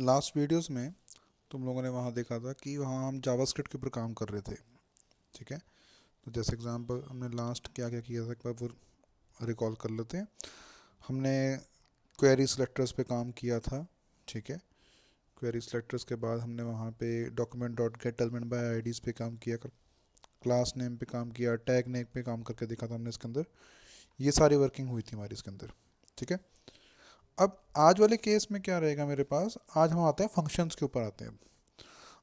Last videos में तुम लोगों ने वहाँ देखा था कि वहाँ हम जावास्क्रिप्ट के ऊपर काम कर रहे थे। ठीक है, तो जैसे एग्जांपल हमने लास्ट क्या क्या किया था एक बार वो रिकॉल कर लेते हैं। हमने क्वेरी सिलेक्टर्स पे काम किया था। ठीक है, क्वेरी सिलेक्टर्स के बाद हमने वहाँ पे document dot gate element by IDs पे काम किया, क्लास नेम पे काम किया, टैग नेम पे काम करके देखा था हमने इसके अंदर। ये सारी वर्किंग हुई थी हमारी इसके अंदर। ठीक है, अब आज वाले केस में क्या रहेगा मेरे पास, आज हम आते हैं फंक्शंस के ऊपर आते हैं।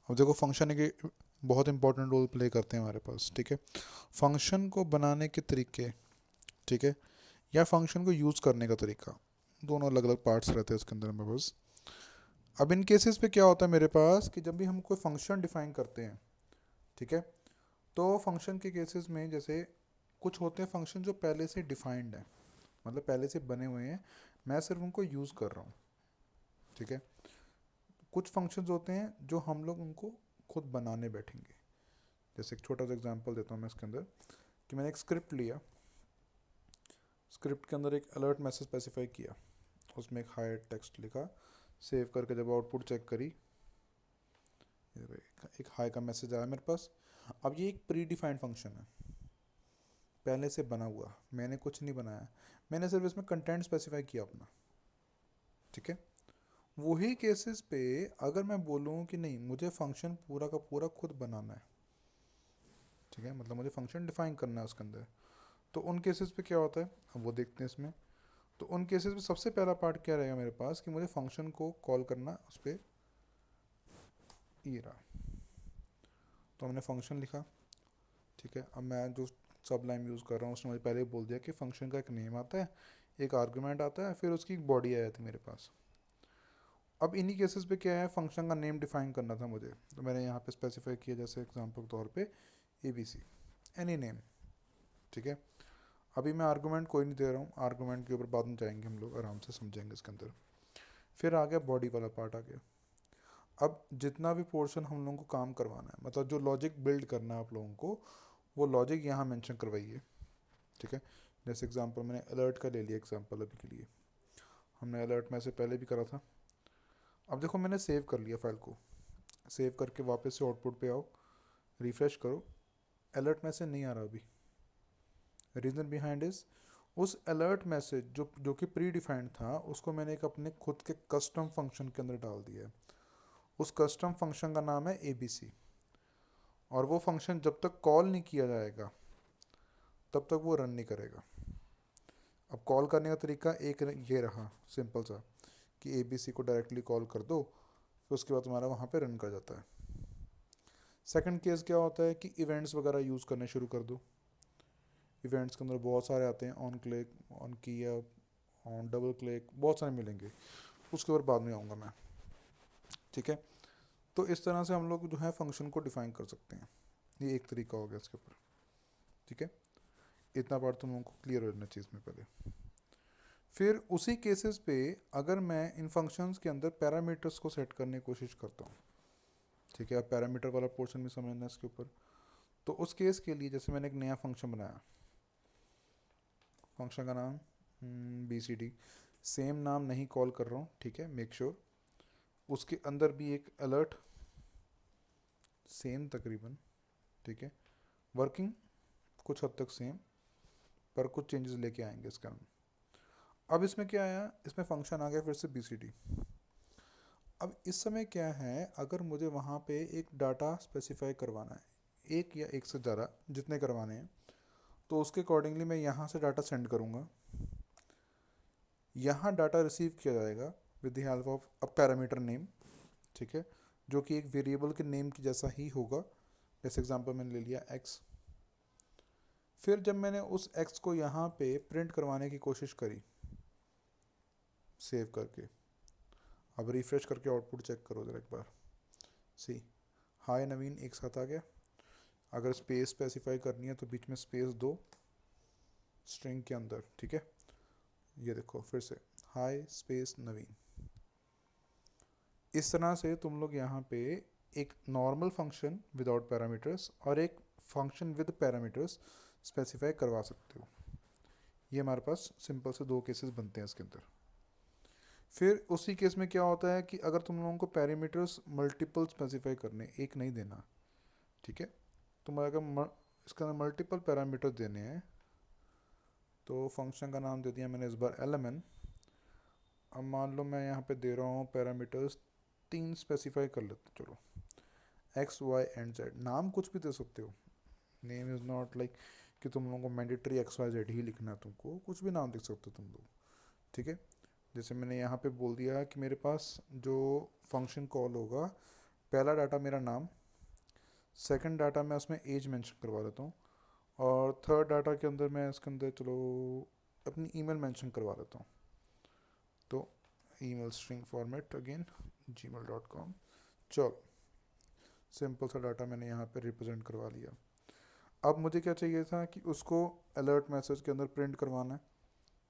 अब देखो फंक्शन एक बहुत इंपॉर्टेंट रोल प्ले करते हैं हमारे पास। ठीक है, फंक्शन को बनाने के तरीके, ठीक है, या फंक्शन को यूज़ करने का तरीका, दोनों अलग अलग पार्ट्स रहते हैं उसके अंदर में बस। अब इन केसेस पे क्या होता है मेरे पास कि जब भी हम कोई फंक्शन डिफाइन करते हैं, ठीक है, तो फंक्शन के केसेस में जैसे कुछ होते हैं फंक्शन जो पहले से डिफाइंड है, मतलब पहले से बने हुए हैं, मैं सिर्फ उनको यूज़ कर रहा हूँ। ठीक है, कुछ फंक्शंस होते हैं जो हम लोग उनको खुद बनाने बैठेंगे। जैसे एक छोटा सा एग्जांपल देता हूँ मैं इसके अंदर कि मैंने एक स्क्रिप्ट लिया, स्क्रिप्ट के अंदर एक अलर्ट मैसेज स्पेसिफाई किया, उसमें एक हाई टेक्स्ट लिखा, सेव करके जब आउटपुट चेक करी, एक हाई का मैसेज आया मेरे पास। अब ये एक प्री डिफाइंड फंक्शन है, पहले से बना हुआ, मैंने कुछ नहीं बनाया, मैंने सिर्फ इसमें कंटेंट स्पेसिफाई किया अपना। ठीक है, वही केसेस पे अगर मैं बोलूँ कि नहीं मुझे फंक्शन पूरा का पूरा खुद बनाना है, ठीक है, मतलब मुझे फंक्शन डिफाइन करना है उसके अंदर, तो उन केसेस पे क्या होता है अब वो देखते हैं इसमें। तो उन केसेस में सबसे पहला पार्ट क्या रहेगा मेरे पास कि मुझे फंक्शन को कॉल करना उस पर, ये रहा। तो हमने फंक्शन लिखा। ठीक है, अब मैं जो सब लाइन यूज़ कर रहा हूँ उसने मुझे पहले ही बोल दिया कि फंक्शन का एक नेम आता है, एक आर्गुमेंट आता है, फिर उसकी एक बॉडी आ जाती है मेरे पास। अब इन्हीं केसेस पे क्या है, फंक्शन का नेम डिफाइन करना था मुझे, तो मैंने यहाँ पे स्पेसिफाई किया जैसे एग्जांपल के तौर पे A B C, any name. ठीक है, अभी मैं आर्गुमेंट कोई नहीं दे रहा हूँ, आर्गुमेंट के ऊपर बाद में जाएंगे हम लोग, आराम से समझेंगे इसके अंदर। फिर आ गया बॉडी वाला पार्ट आ गया। अब जितना भी पोर्शन हम लोगों को काम करवाना है, मतलब जो लॉजिक बिल्ड करना है आप लोगों को, वो लॉजिक यहाँ मेंशन करवाइए। ठीक है, जैसे एग्जांपल मैंने अलर्ट का ले लिया एग्जांपल अभी के लिए, हमने अलर्ट में से पहले भी करा था। अब देखो मैंने सेव कर लिया फाइल को, सेव करके वापस से आउटपुट पे आओ, रिफ्रेश करो, अलर्ट मैसेज नहीं आ रहा अभी। रीज़न बिहाइंड इज उस अलर्ट मैसेज जो जो कि प्री डिफाइंड था उसको मैंने एक अपने खुद के कस्टम फंक्शन के अंदर डाल दिया है। उस कस्टम फंक्शन का नाम है ए बी सी, और वो फंक्शन जब तक कॉल नहीं किया जाएगा तब तक वो रन नहीं करेगा। अब कॉल करने का तरीका एक ये रहा सिंपल सा कि ए बी सी को डायरेक्टली कॉल कर दो, फिर उसके बाद तुम्हारा वहाँ पे रन कर जाता है। सेकंड केस क्या होता है कि इवेंट्स वगैरह यूज़ करने शुरू कर दो। इवेंट्स के अंदर बहुत सारे आते हैं, ऑन क्लिक, ऑन किया, ऑन डबल क्लिक, बहुत सारे मिलेंगे, उसके ऊपर बाद में आऊँगा मैं। ठीक है, तो इस तरह से हम लोग जो है फंक्शन को डिफाइन कर सकते हैं, ये एक तरीका हो गया इसके ऊपर। ठीक है, इतना पार्ट तुम लोगों को क्लियर हो जाना चाहिए इसमें पहले। फिर उसी केसेस पे अगर मैं इन फंक्शंस के अंदर पैरामीटर्स को सेट करने की कोशिश करता हूँ, ठीक है, अब पैरामीटर वाला पोर्शन भी समझना है इसके ऊपर। तो उस केस के लिए जैसे मैंने एक नया फंक्शन बनाया, फंक्शन का नाम बी सी डी, सेम नाम नहीं कॉल कर रहा हूँ, ठीक है, मेक श्योर उसके अंदर भी एक अलर्ट सेम तकरीबन। ठीक है, वर्किंग कुछ हद तक सेम, पर कुछ चेंजेस लेके आएंगे इसका। अब इसमें क्या आया, इसमें फंक्शन आ गया फिर से बी सी डी। अब इस समय क्या है, अगर मुझे वहाँ पे एक डाटा स्पेसिफाई करवाना है, एक या एक से ज़्यादा जितने करवाने हैं, तो उसके अकॉर्डिंगली मैं यहाँ से डाटा सेंड करूँगा, यहाँ डाटा रिसीव किया जाएगा with the help of a parameter name. ठीक है, जो कि एक वेरिएबल के नेम की जैसा ही होगा। जैसे एग्जांपल मैंने ले लिया एक्स। फिर जब मैंने उस एक्स को यहाँ पे प्रिंट करवाने की कोशिश करी सेव करके, अब रिफ्रेश करके आउटपुट चेक करो जरा एक बार, सी हाय नवीन एक साथ आ गया। अगर स्पेस स्पेसिफाई करनी है तो बीच में स्पेस दो स्ट्रिंग के अंदर। ठीक है, ये देखो फिर से हाय स्पेस नवीन। इस तरह से तुम लोग यहाँ पे एक नॉर्मल फंक्शन विदाउट पैरामीटर्स और एक फंक्शन विद पैरामीटर्स स्पेसिफाई करवा सकते हो। ये हमारे पास सिंपल से दो केसेस बनते हैं इसके अंदर। फिर उसी केस में क्या होता है कि अगर तुम लोगों को पैरामीटर्स मल्टीपल स्पेसिफाई करने, एक नहीं देना, ठीक है, तुम्हारे अगर इसके अंदर मल्टीपल पैरामीटर देने हैं तो फंक्शन का नाम दे दिया मैंने इस बार एलएमएन। अब मान लो मैं यहाँ पे दे रहा हूँ पैरामीटर्स 3 स्पेसिफाई कर लेते, चलो एक्स वाई एंड जेड, नाम कुछ भी दे सकते हो, नेम इज़ नॉट लाइक कि तुम लोगों को मैंडेटरी एक्स वाई जेड ही लिखना है, तुमको कुछ भी नाम लिख सकते हो तुम लोग, ठीक है। जैसे मैंने यहाँ पे बोल दिया कि मेरे पास जो फंक्शन कॉल होगा, पहला डाटा मेरा नाम, सेकंड डाटा मैं उसमें एज मेंशन करवा देता हूँ, और थर्ड डाटा के अंदर मैं इसके अंदर चलो अपनी ईमेल मेंशन करवा देता हूँ। तो email string format again gmail.com। चलो सिंपल सा डाटा मैंने यहाँ पे रिप्रेजेंट करवा लिया। अब मुझे क्या चाहिए था कि उसको अलर्ट मैसेज के अंदर प्रिंट करवाना है,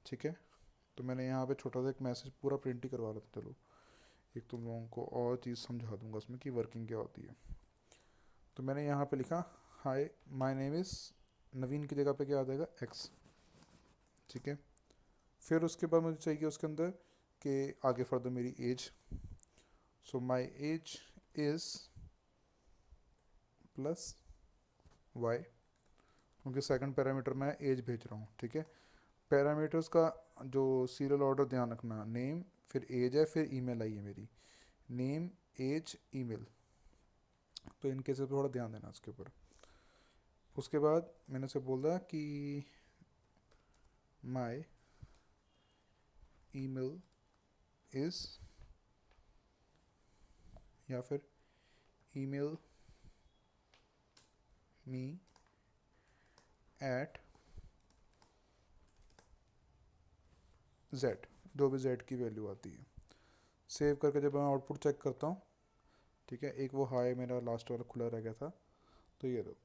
ठीक है। तो मैंने यहाँ पे छोटा सा एक मैसेज पूरा प्रिंट ही करवा लेता, चलो एक तुम लोगों को और चीज़ समझा दूंगा उसमें कि वर्किंग क्या होती है। तो मैंने यहाँ पे लिखा हाय माय नेम इज़ नवीन की जगह पे क्या आ जाएगा एक्स, ठीक है। फिर उसके बाद मुझे चाहिए उसके अंदर कि आगे फर्दर मेरी age, so my age is plus Y, क्योंकि सेकंड पैरामीटर मैं एज भेज रहा हूँ, ठीक है। पैरामीटर्स का जो सीरियल ऑर्डर ध्यान रखना, नेम फिर एज है फिर ईमेल आई है मेरी, नेम एज ईमेल, तो इनके से थोड़ा ध्यान देना इसके ऊपर। उसके बाद मैंने उसे बोला कि माय ईमेल इज़, या फिर ईमेल मी एट जेड, जो भी जेड की वैल्यू आती है। सेव करके जब मैं आउटपुट चेक करता हूँ, ठीक है, एक वो हाय मेरा लास्ट वाला खुला रह गया था, तो ये दो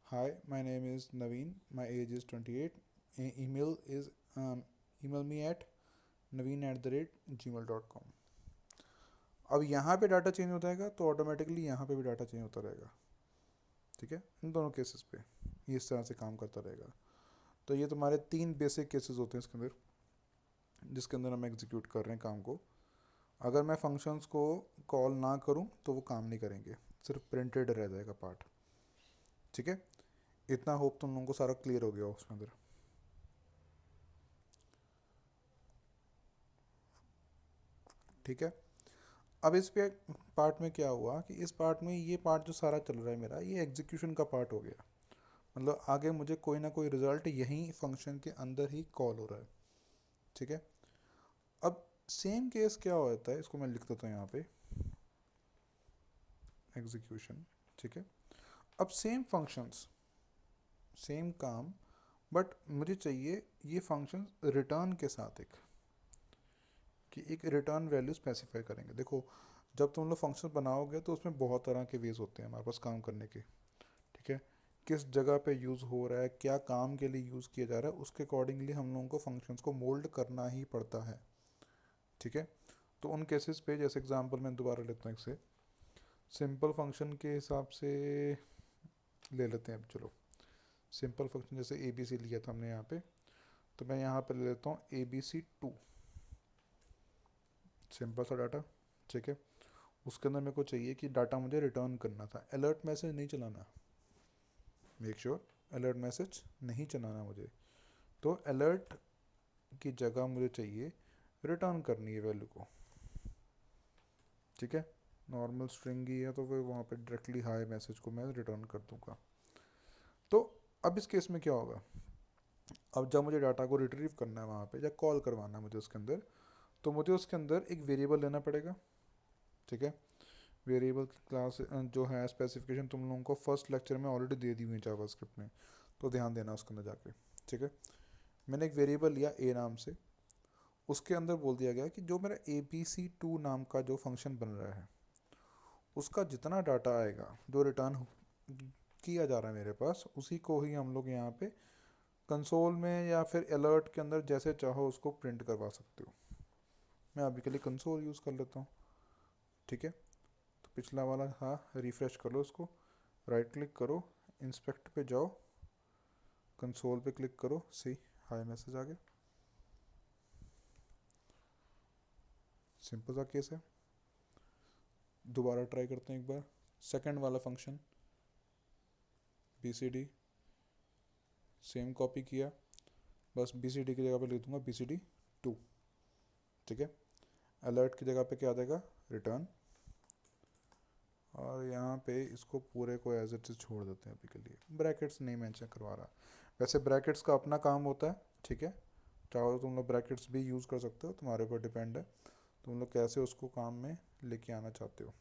hi my name is Naveen, my age is 28, email is email me at naveen@gmail.com। अब यहाँ पे डाटा चेंज हो जाएगा तो ऑटोमेटिकली यहाँ पे भी डाटा चेंज होता रहेगा, ठीक है, इन दोनों केसेस पे ये इस तरह से काम करता रहेगा। तो ये तुम्हारे 3 बेसिक केसेस होते हैं इसके अंदर, जिसके अंदर हम एग्जीक्यूट कर रहे हैं काम को। अगर मैं फंक्शंस को कॉल ना करूं तो वो काम नहीं करेंगे, सिर्फ प्रिंटेड रह जाएगा पार्ट, ठीक है। इतना होप तुम लोगों को सारा क्लियर हो गया उसमें अंदर, ठीक है। अब इस पे पार्ट में क्या हुआ कि इस पार्ट में ये पार्ट जो सारा चल रहा है मेरा, ये एग्जीक्यूशन का पार्ट हो गया, मतलब आगे मुझे कोई ना कोई रिजल्ट यहीं फंक्शन के अंदर ही कॉल हो रहा है, ठीक है। अब सेम केस क्या होता है, इसको मैं लिख देता हूँ यहाँ पे एग्जीक्यूशन, ठीक है। अब सेम फंक्शंस सेम काम, बट मुझे चाहिए ये फंक्शन रिटर्न के साथ एक, कि एक रिटर्न वैल्यू स्पेसिफाई करेंगे। देखो जब तुम लोग फंक्शन बनाओगे तो उसमें बहुत तरह के वेज होते हैं हमारे पास काम करने के, ठीक है। किस जगह पे यूज़ हो रहा है, क्या काम के लिए यूज़ किया जा रहा है, उसके अकॉर्डिंगली हम लोगों को फंक्शंस को मोल्ड करना ही पड़ता है, ठीक है। तो उन केसेस पे जैसे एग्जांपल मैं दोबारा लेता हूँ, इससे सिंपल फंक्शन के हिसाब से ले लेते हैं। अब चलो सिंपल फंक्शन जैसे ए बी सी लिया था हमने यहाँ पे, तो मैं यहाँ पे ले लेता हूँ ABC2, सिंपल सा डाटा, ठीक है। उसके अंदर मेरे को चाहिए कि डाटा मुझे रिटर्न करना था, अलर्ट मैसेज नहीं चलाना, मेक श्योर अलर्ट मैसेज नहीं चलाना मुझे। तो अलर्ट की जगह मुझे चाहिए रिटर्न करनी है वैल्यू को, ठीक है। नॉर्मल स्ट्रिंग ही है तो फिर वहाँ पे डायरेक्टली हाई मैसेज को मैं रिटर्न कर दूंगा। तो अब इस केस में क्या होगा, अब जब मुझे डाटा को रिट्रीव करना है वहाँ पे या कॉल करवाना है मुझे उसके अंदर, तो मुझे उसके अंदर एक वेरिएबल लेना पड़ेगा, ठीक है। वेरिएबल की क्लास जो है स्पेसिफिकेशन तुम लोगों को फर्स्ट लेक्चर में ऑलरेडी दे दी हुई है जावास्क्रिप्ट में, तो ध्यान देना उसके अंदर जाके, ठीक है। मैंने एक वेरिएबल लिया ए नाम से, उसके अंदर बोल दिया गया कि जो मेरा ABC2 नाम का जो फंक्शन बन रहा है उसका जितना डाटा आएगा जो रिटर्न किया जा रहा है मेरे पास, उसी को ही हम लोग यहाँ पे कंसोल में या फिर अलर्ट के अंदर जैसे चाहो उसको प्रिंट करवा सकते हो। मैं अभी के लिए कंसोल यूज़ कर लेता हूँ, ठीक है। तो पिछला वाला हाँ रिफ़्रेश कर लो उसको, राइट क्लिक करो, इंस्पेक्ट पे जाओ, कंसोल पे क्लिक करो, सी हाई मैसेज आ गया। सिंपल सा केस है। दोबारा ट्राई करते हैं एक बार। सेकंड वाला फंक्शन BCD, सेम कॉपी किया, बस BCD की जगह पे लिख दूंगा BCD2, ठीक है। अलर्ट की जगह पे क्या देगा, रिटर्न, और यहाँ पे इसको पूरे को एज इट इज छोड़ देते हैं अभी के लिए, ब्रैकेट्स नहीं मेंशन करवा रहा। वैसे ब्रैकेट्स का अपना काम होता है, ठीक है, चाहो तो तुम लोग ब्रैकेट्स भी यूज़ कर सकते हो, तुम्हारे ऊपर डिपेंड है तुम लोग कैसे उसको काम में लेके आना चाहते हो।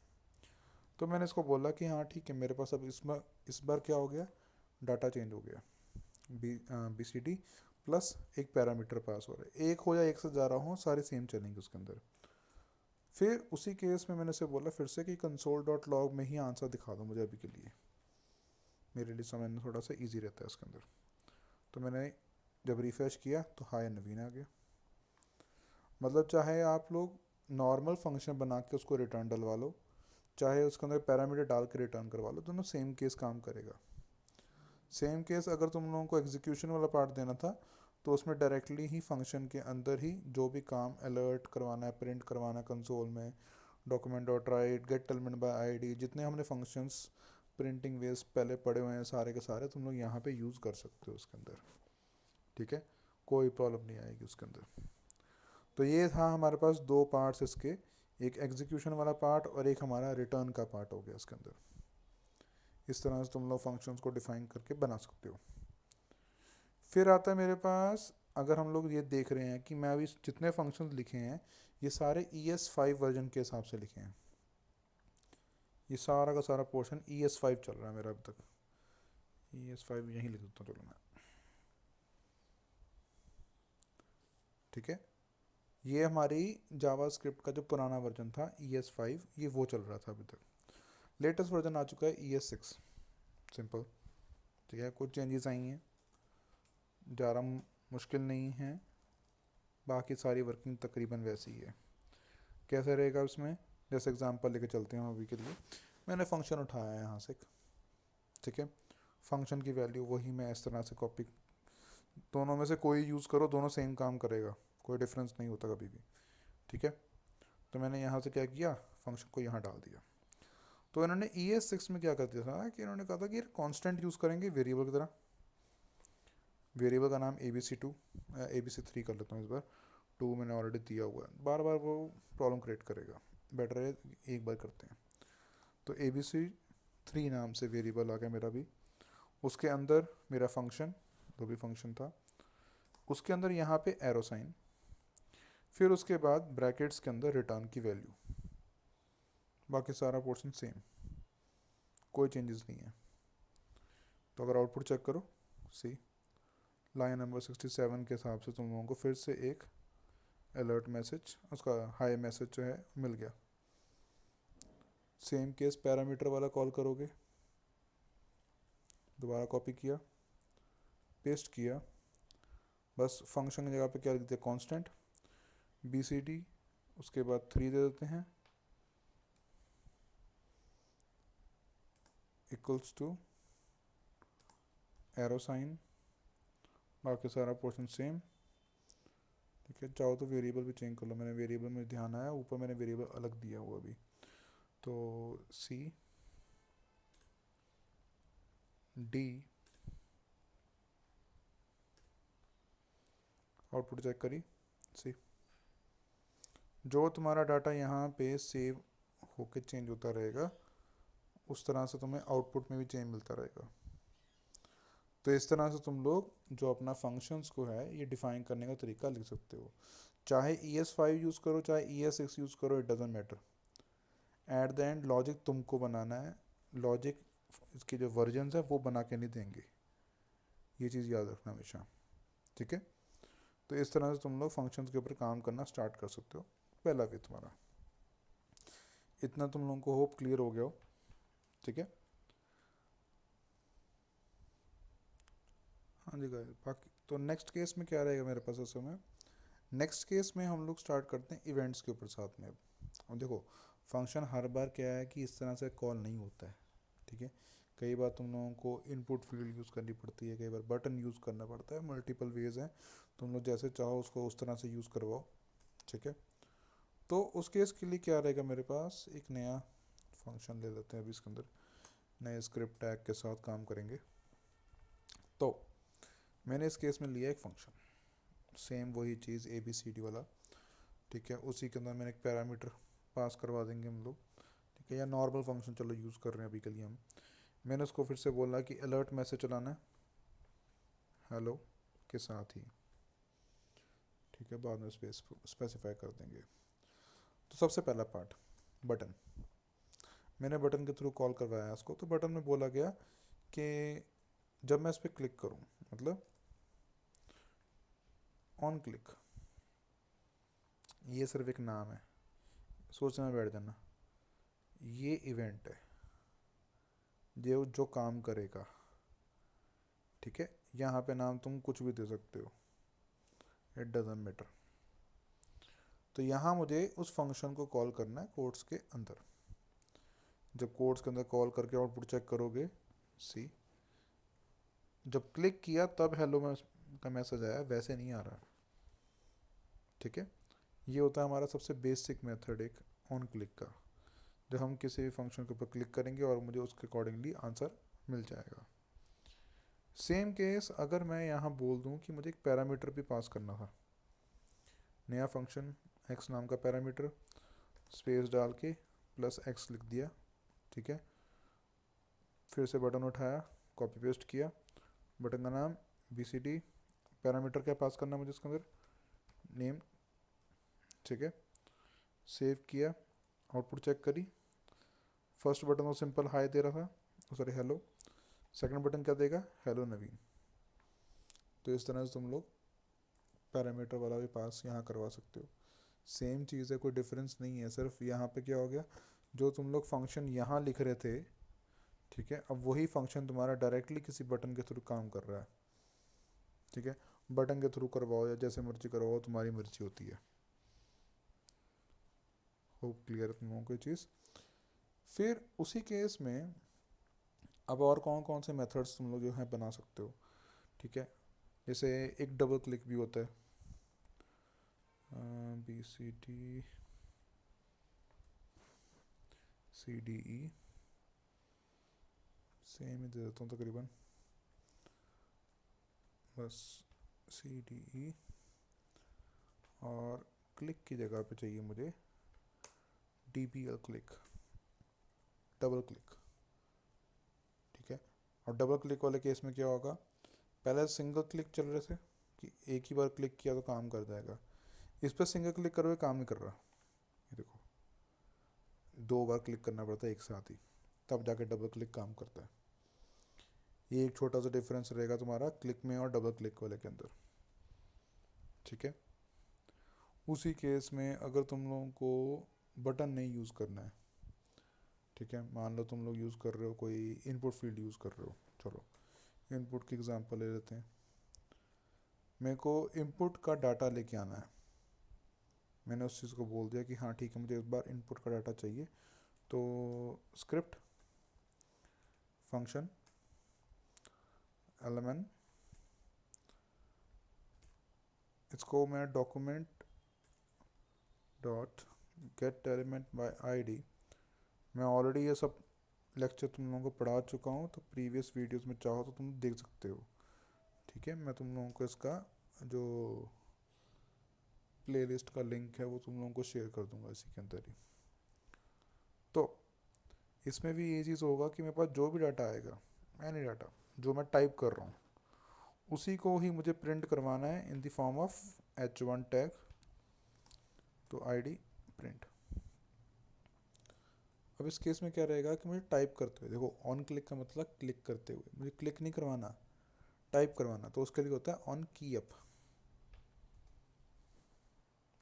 तो मैंने इसको बोला कि हाँ ठीक है, मेरे पास अब इस बार क्या हो गया, डाटा चेंज हो गया, BCD प्लस एक पैरामीटर पास हो रहा है, एक हो या एक से ज़्यादा हो सारे सेम चलेंगे उसके अंदर। फिर उसी केस में मैंने से बोला फिर से कि console.log में ही आंसर दिखा दो मुझे अभी के लिए, मेरे लिए समझना थोड़ा सा इजी रहता है इसके अंदर। तो मैंने जब रिफ्रेश किया तो हाय नवीन आ गया। मतलब चाहे आप लोग नॉर्मल फंक्शन बना के उसको रिटर्न डलवा लो, चाहे उसके अंदर पैरामीटर डाल के रिटर्न करवा लो, दोनों सेम केस काम करेगा। सेम केस अगर तुम लोगों को एग्जीक्यूशन वाला पार्ट देना था तो उसमें डायरेक्टली ही फंक्शन के अंदर ही जो भी काम अलर्ट करवाना है, प्रिंट करवाना है कंसोल में, document dot right, gate element by ID, जितने हमने फंक्शंस प्रिंटिंग वेज पहले पढ़े हुए हैं सारे के सारे तुम लोग यहाँ पे यूज़ कर सकते हो उसके अंदर, ठीक है, कोई प्रॉब्लम नहीं आएगी उसके अंदर। तो ये था हमारे पास दो पार्ट्स इसके, एक एग्जीक्यूशन वाला पार्ट और एक हमारा रिटर्न का पार्ट हो गया इसके अंदर। इस तरह से तुम लोग फंक्शंस को डिफाइन करके बना सकते हो। फिर आता है मेरे पास, अगर हम लोग ये देख रहे हैं कि मैं अभी जितने फंक्शंस लिखे हैं ये सारे ES5 वर्जन के हिसाब से लिखे हैं, ये सारा का सारा पोर्शन ES5 चल रहा है मेरा अभी तक। ES5 यहीं लिख देता हूँ चलो मैं, ठीक है। ये हमारी जावास्क्रिप्ट का जो पुराना वर्जन था ES5, ये वो चल रहा था अभी तक। लेटेस्ट वर्जन आ चुका है ES6, सिंपल, ठीक है, कुछ चेंजेस आई हैं, ज़्यादा मुश्किल नहीं है, बाकी सारी वर्किंग तकरीबन वैसी ही है। कैसे रहेगा उसमें, जैसे एग्जांपल लेके चलते हैं अभी के लिए। मैंने फंक्शन उठाया है यहाँ से, ठीक है, फंक्शन की वैल्यू वही मैं इस तरह से कॉपी, दोनों में से कोई यूज़ करो दोनों सेम काम करेगा, कोई डिफरेंस नहीं होता कभी भी, ठीक है। तो मैंने यहाँ से क्या किया, फंक्शन को यहाँ डाल दिया। तो इन्होंने ES6 में क्या कर दिया था कि इन्होंने कहा था कि कॉन्स्टेंट यूज़ करेंगे वेरिएबल की तरह, वेरिएबल का नाम ABC3 कर लेता हूँ इस बार, 2 मैंने ऑलरेडी दिया हुआ है, बार बार वो प्रॉब्लम क्रिएट करेगा, बेटर है एक बार करते हैं। तो ABC3 नाम से वेरिएबल आ गया मेरा भी, उसके अंदर मेरा फंक्शन जो भी फंक्शन था उसके अंदर यहाँ पे एरो साइन, फिर उसके बाद ब्रैकेट्स के अंदर रिटर्न की वैल्यू, बाकी सारा पोर्शन सेम, कोई चेंजेस नहीं है। तो अगर आउटपुट चेक करो, सी लाइन नंबर 67 के हिसाब से तुम लोगों को फिर से एक अलर्ट मैसेज, उसका हाई मैसेज जो है मिल गया। सेम केस पैरामीटर वाला कॉल करोगे, दोबारा कॉपी किया, पेस्ट किया, बस फंक्शन की जगह पे क्या लिख दिया, कांस्टेंट BCD, उसके बाद 3 दे देते हैं, इक्वल्स टू एरो साइन, बाकी सारा पोर्शन सेम, ठीक है। चाहो तो वेरिएबल भी चेंज कर लो, मैंने वेरिएबल में ध्यान आया ऊपर मैंने वेरिएबल अलग दिया हुआ अभी, तो CD, आउटपुट चेक करी, सी जो तुम्हारा डाटा यहाँ पे सेव होके चेंज होता रहेगा उस तरह से तुम्हें आउटपुट में भी चेंज मिलता रहेगा। तो इस तरह से तुम लोग जो अपना फंक्शंस को है ये डिफाइन करने का तरीका लिख सकते हो, चाहे ES5 यूज़ करो चाहे ES6 यूज़ करो, it doesn't matter. At the end logic तुमको बनाना है, लॉजिक इसके जो वर्जन्स है वो बना के नहीं देंगे, ये चीज़ याद रखना हमेशा, ठीक है। तो इस तरह से तुम लोग फंक्शंस के ऊपर काम करना स्टार्ट कर सकते हो। पहला वे तुम्हारा इतना तुम लोगों को होप क्लियर हो गया हो, ठीक है। हाँ जी गाइस, बाकी तो नेक्स्ट केस में क्या रहेगा मेरे पास उस समय, नेक्स्ट केस में हम लोग स्टार्ट करते हैं इवेंट्स के ऊपर साथ में। अब देखो फंक्शन हर बार क्या है कि इस तरह से कॉल नहीं होता है, ठीक है, कई बार तुम लोगों को इनपुट फील्ड यूज़ करनी पड़ती है, कई बार बटन यूज़ करना पड़ता है, मल्टीपल वेज हैं, तुम लोग जैसे चाहो उसको उस तरह से यूज़ करवाओ, ठीक है। तो उस केस के लिए क्या रहेगा मेरे पास, एक नया फंक्शन ले लेते हैं अभी इसके अंदर, नए स्क्रिप्ट टैग के साथ काम करेंगे। तो मैंने इस केस में लिया एक फंक्शन, सेम वही चीज़ ABCD वाला, ठीक है। उसी के अंदर मैंने एक पैरामीटर पास करवा देंगे हम लोग, ठीक है, या नॉर्मल फंक्शन चलो यूज़ कर रहे हैं अभी के लिए हम। मैंने उसको फिर से बोला कि अलर्ट मैसेज चलाना है हेलो के साथ ही, ठीक है, बाद में स्पेसिफाई कर देंगे। तो सबसे पहला पार्ट बटन, मैंने बटन के थ्रू कॉल करवाया इसको। तो बटन में बोला गया कि जब मैं इस पर क्लिक करूं, मतलब ऑन क्लिक, ये सिर्फ एक नाम है, सोचने में बैठ जाना, ये इवेंट है जो काम करेगा, ठीक है। यहाँ पे नाम तुम कुछ भी दे सकते हो, इट डजंट मैटर। तो यहाँ मुझे उस फंक्शन को कॉल करना है कोड्स के अंदर। जब कोड्स के अंदर कॉल करके आउटपुट चेक करोगे, सी जब क्लिक किया तब हेलो का मैसेज आया, वैसे नहीं आ रहा, ठीक है। ये होता है हमारा सबसे बेसिक मेथड एक ऑन क्लिक का, जब हम किसी भी फंक्शन के ऊपर क्लिक करेंगे और मुझे उसके अकॉर्डिंगली आंसर मिल जाएगा। सेम केस अगर मैं यहाँ बोल दूँ कि मुझे एक पैरामीटर भी पास करना था, नया फंक्शन x नाम का पैरामीटर, स्पेस डाल के प्लस x लिख दिया, ठीक है। फिर से बटन उठाया, कॉपी पेस्ट किया, बटन का नाम BCD, पैरामीटर क्या पास करना है मुझे इसके अंदर, नेम, ठीक है। सेव किया, आउटपुट चेक करी, फर्स्ट बटन तो सिंपल हाई दे रहा था, सॉरी हेलो, सेकंड बटन क्या देगा, हेलो नवीन। तो इस तरह से तुम लोग पैरामीटर वाला भी पास यहाँ करवा सकते हो। सेम चीज़ है, कोई डिफरेंस नहीं है, सिर्फ यहाँ पे क्या हो गया, जो तुम लोग फंक्शन यहाँ लिख रहे थे, ठीक है, अब वही फंक्शन तुम्हारा डायरेक्टली किसी बटन के थ्रू काम कर रहा है, ठीक है। बटन के थ्रू करवाओ या जैसे मर्जी करवाओ, तुम्हारी मर्जी होती है। होप क्लियर तुम लोगों को ये चीज़। फिर उसी केस में अब और कौन कौन से मेथड्स तुम लोग जो है बना सकते हो, ठीक है। जैसे एक डबल क्लिक भी होता है, BCD CDE, सेम ही दे देता हूँ तकरीबन, बस CDE, और क्लिक की जगह पे चाहिए मुझे DBL क्लिक, डबल क्लिक, ठीक है। और डबल क्लिक वाले केस में क्या होगा, पहले सिंगल क्लिक चल रहे थे कि एक ही बार क्लिक किया तो काम कर जाएगा, इस पर सिंगल क्लिक करोगे काम नहीं कर रहा, ये देखो 2 बार क्लिक करना पड़ता है एक साथ ही, तब जाके डबल क्लिक काम करता है। ये एक छोटा सा डिफरेंस रहेगा तुम्हारा क्लिक में और डबल क्लिक वाले के अंदर, ठीक है। उसी केस में अगर तुम लोगों को बटन नहीं यूज़ करना है, ठीक है, मान लो तुम लोग यूज़ कर रहे हो कोई इनपुट फील्ड यूज़ कर रहे हो, चलो इनपुट की एग्जांपल ले लेते हैं। मेरे को इनपुट का डाटा लेके आना है, मैंने उस चीज़ को बोल दिया कि हाँ ठीक है मुझे एक बार इनपुट का डाटा चाहिए, तो स्क्रिप्ट फंक्शन एलिमेंट, इसको मैं document dot gate element by ID, मैं ऑलरेडी ये सब लेक्चर तुम लोगों को पढ़ा चुका हूँ, तो प्रीवियस वीडियोस में चाहो तो तुम देख सकते हो, ठीक है। मैं तुम लोगों को इसका जो प्लेलिस्ट का लिंक है वो तुम लोगों को शेयर कर दूंगा इसी के अंदर ही। तो इसमें भी ये चीज़ होगा कि मेरे पास जो भी डाटा आएगा, एनी डाटा जो मैं टाइप कर रहा हूँ, उसी को ही मुझे प्रिंट करवाना है in the form of H1 tag, तो ID प्रिंट। अब इस केस में क्या रहेगा कि मुझे टाइप करते हुए, देखो ऑन क्लिक का मतलब क्लिक करते हुए, मुझे क्लिक नहीं करवाना, टाइप करवाना, तो उसके लिए होता है ऑन की अप,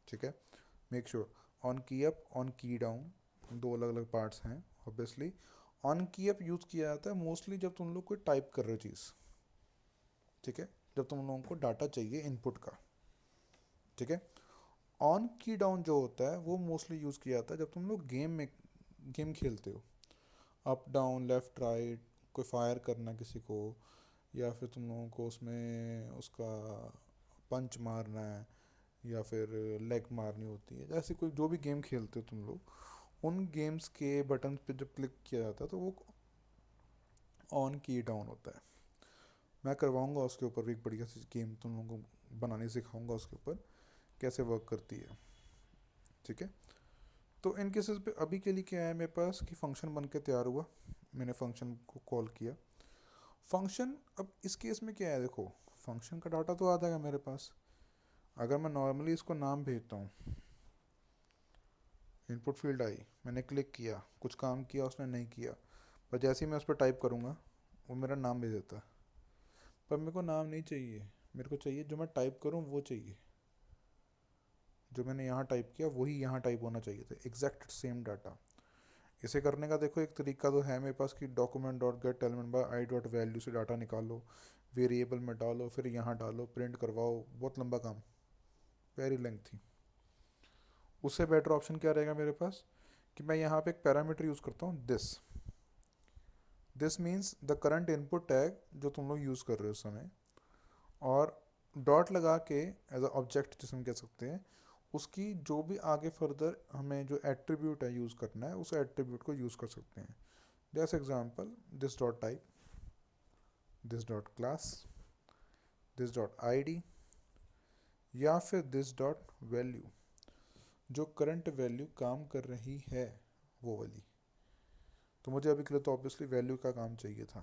ठीक है। मेक श्योर ऑन की अप, ऑन की डाउन, दो अलग अलग पार्ट्स हैं ऑब्वियसली। ऑन की अप यूज़ किया जाता है मोस्टली जब तुम लोग कोई टाइप कर रहे हो चीज़, ठीक है, जब तुम लोगों को डाटा चाहिए इनपुट का, ठीक है। ऑन की डाउन जो होता है वो मोस्टली यूज़ किया जाता है जब तुम लोग गेम खेलते हो, अप डाउन लेफ़्ट राइट, कोई फायर करना किसी को, या फिर तुम लोगों को उसमें उसका पंच मारना है, या फिर लेग मारनी होती है, जैसे कोई जो भी गेम खेलते हो तुम लोग, उन गेम्स के बटन पे जब क्लिक किया जाता है तो वो ऑन की डाउन होता है। मैं करवाऊंगा उसके ऊपर भी एक बढ़िया सी गेम तुम लोगों को बनानी सिखाऊंगा, उसके ऊपर कैसे वर्क करती है। ठीक है, तो इन केसेस पे अभी के लिए क्या है मेरे पास कि फंक्शन बन के तैयार हुआ, मैंने फंक्शन को कॉल किया। फंक्शन अब इस केस में क्या है, देखो फंक्शन का डाटा तो आ जाएगा मेरे पास। अगर मैं नॉर्मली इसको नाम भेजता हूँ, इनपुट फील्ड आई, मैंने क्लिक किया, कुछ काम किया उसने नहीं किया, पर जैसे ही मैं उस पर टाइप करूँगा वो मेरा नाम भेज देता है। पर मेरे को नाम नहीं चाहिए, मेरे को चाहिए जो मैं टाइप करूँ वो चाहिए, जो मैंने यहाँ टाइप किया वही यहाँ टाइप होना चाहिए था, एग्जैक्ट सेम डाटा। इसे करने का देखो एक तरीका तो है मेरे पास कि document dot gate element by I dot value से डाटा निकालो, वेरिएबल में डालो, फिर यहाँ डालो, प्रिंट करवाओ, बहुत लंबा काम, वेरी लेंथी। उससे बेटर ऑप्शन क्या रहेगा मेरे पास कि मैं यहाँ पे एक पैरामीटर यूज़ करता हूँ this means the current input tag जो तुम लोग यूज़ कर रहे हो उस समय, और डॉट लगा के एज अ ऑब्जेक्ट जिसे हम कह सकते हैं, उसकी जो भी आगे फर्दर हमें जो एट्रीब्यूट है यूज़ करना है उस एट्रीब्यूट को यूज़ कर सकते हैं। जैसे example this dot type, this dot class, this dot ID, या फिर दिस डॉट वैल्यू, जो करंट वैल्यू काम कर रही है वो वाली। तो मुझे अभी के लिए तो ऑब्वियसली वैल्यू का काम चाहिए था,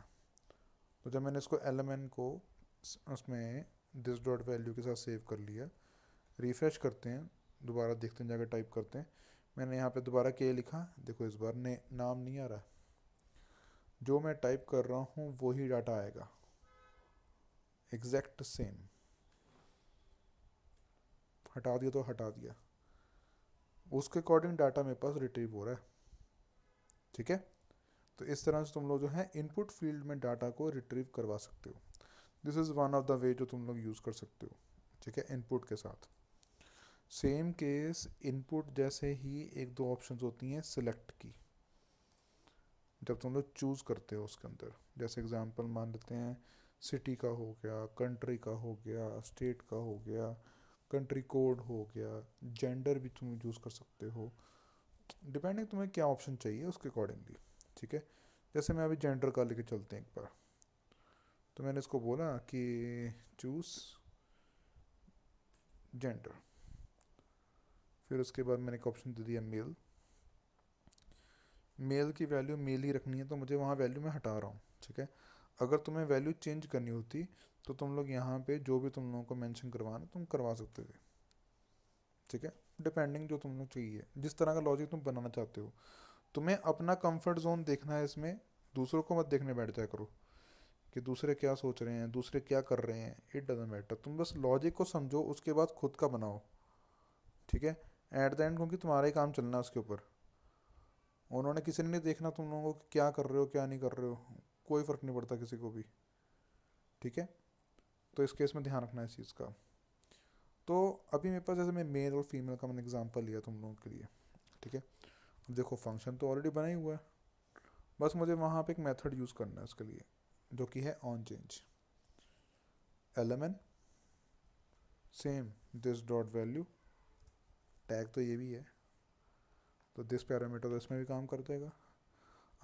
तो जब मैंने इसको एलिमेंट को उसमें दिस डॉट वैल्यू के साथ सेव कर लिया, रिफ्रेश करते हैं, दोबारा देखते हैं, जाकर टाइप करते हैं, मैंने यहाँ पे दोबारा के लिखा, देखो इस बार ने नाम नहीं आ रहा, जो मैं टाइप कर रहा हूँ वही डाटा आएगा, एग्जैक्ट सेम। हटा दिया तो हटा दिया, उसके अकॉर्डिंग डाटा मेरे पास रिट्रीव हो रहा है। ठीक है, तो इस तरह से तुम लोग जो है इनपुट फील्ड में डाटा को रिट्रीव करवा सकते हो। This is one of the way जो तुम लोग यूज़ कर सकते हो। ठीक है, इनपुट के साथ सेम केस इनपुट जैसे ही एक दो ऑप्शंस होती हैं सिलेक्ट की, जब तुम लोग चूज़ करते हो उसके अंदर, जैसे एग्जांपल मान लेते हैं सिटी का हो गया, कंट्री का हो गया, स्टेट का हो गया, कंट्री कोड हो गया, जेंडर भी तुम यूज़ कर सकते हो, डिपेंडिंग तुम्हें क्या ऑप्शन चाहिए उसके अकॉर्डिंगली। ठीक है, जैसे मैं अभी जेंडर का लेके चलते हैं एक बार, तो मैंने इसको बोला कि चूज़ जेंडर, फिर उसके बाद मैंने एक ऑप्शन दे दिया मेल, मेल की वैल्यू मेल ही रखनी है तो मुझे वहाँ वैल्यू मैं हटा रहा हूँ। ठीक है, अगर तुम्हें वैल्यू चेंज करनी होती तो तुम लोग यहाँ पे जो भी तुम लोगों को मेंशन करवाना तुम करवा सकते थे। ठीक है, डिपेंडिंग जो तुम लोग चाहिए, जिस तरह का लॉजिक तुम बनाना चाहते हो, तुम्हें अपना कंफर्ट जोन देखना है इसमें, दूसरों को मत देखने बैठ जाया करो कि दूसरे क्या सोच रहे हैं, दूसरे क्या कर रहे हैं, इट डजेंट मैटर, तुम बस लॉजिक को समझो, उसके बाद खुद का बनाओ। ठीक है, एट द एंड क्योंकि तुम्हारा ही काम चलना है उसके ऊपर, उन्होंने किसी ने नहीं देखना तुम लोगों को क्या कर रहे हो क्या नहीं कर रहे हो, कोई फ़र्क नहीं पड़ता किसी को भी। ठीक है, तो इस केस में ध्यान रखना है इस चीज़ का। तो अभी मेरे पास जैसे मैं मेल और फीमेल का मैंने एग्जांपल लिया तुम लोगों के लिए। ठीक है, अब देखो फंक्शन तो ऑलरेडी बना ही हुआ है, बस मुझे वहाँ पे एक मेथड यूज़ करना है उसके लिए, जो कि है on change element same this dot value, tag तो ये भी है, तो दिस पैरामीटर तो इसमें भी काम कर देगा।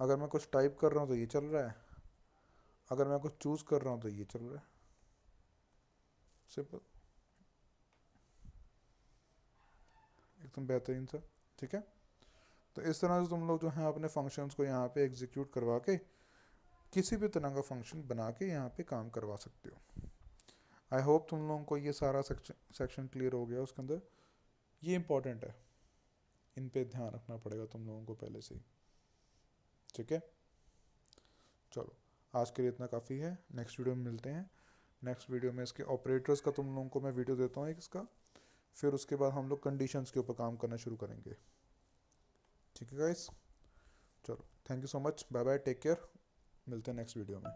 अगर मैं कुछ टाइप कर रहा हूँ तो ये चल रहा है, अगर मैं कुछ चूज़ कर रहा हूँ तो ये चल रहा है, सिंपल, एकदम बेहतरीन सा। ठीक है, तो इस तरह से तुम लोग जो है अपने फंक्शंस को यहाँ पे एग्जीक्यूट करवा के किसी भी तरह का फंक्शन बना के यहाँ पे काम करवा सकते हो। आई होप तुम लोगों को ये सारा सेक्शन क्लियर हो गया उसके अंदर, ये इंपॉर्टेंट है, इन पे ध्यान रखना पड़ेगा तुम लोगों को पहले से ही। ठीक है, चलो आज के लिए इतना काफ़ी है, नेक्स्ट वीडियो में मिलते हैं। नेक्स्ट वीडियो में इसके ऑपरेटर्स का तुम लोगों को मैं वीडियो देता हूँ एक इसका, फिर उसके बाद हम लोग कंडीशंस के ऊपर काम करना शुरू करेंगे। ठीक है गाइस, चलो thank you so much, bye bye, take care, मिलते हैं नेक्स्ट वीडियो में।